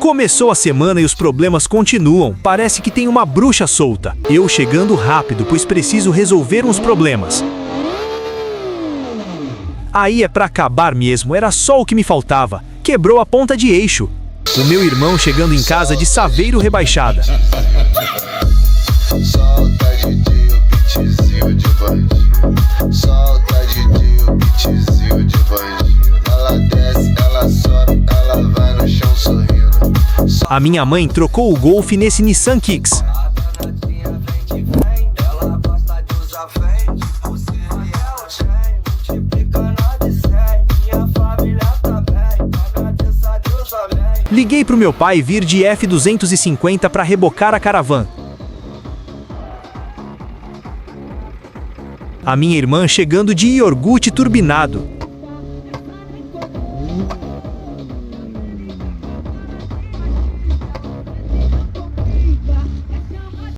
Começou a semana e os problemas continuam. Parece que tem uma bruxa solta. Eu chegando rápido, pois preciso resolver uns problemas. Aí é pra acabar mesmo, era só o que me faltava. Quebrou a ponta de eixo. O meu irmão chegando em casa de saveiro rebaixada. Solta Didi, o beatzinho de bandido. Solta Didi, o beatzinho de bandido. Ela desce, ela sobe, ela vai no chão sorrindo. A minha mãe trocou o Golf nesse Nissan Kicks. Liguei pro meu pai vir de F250 para rebocar a caravana. A minha irmã chegando de iogurte turbinado.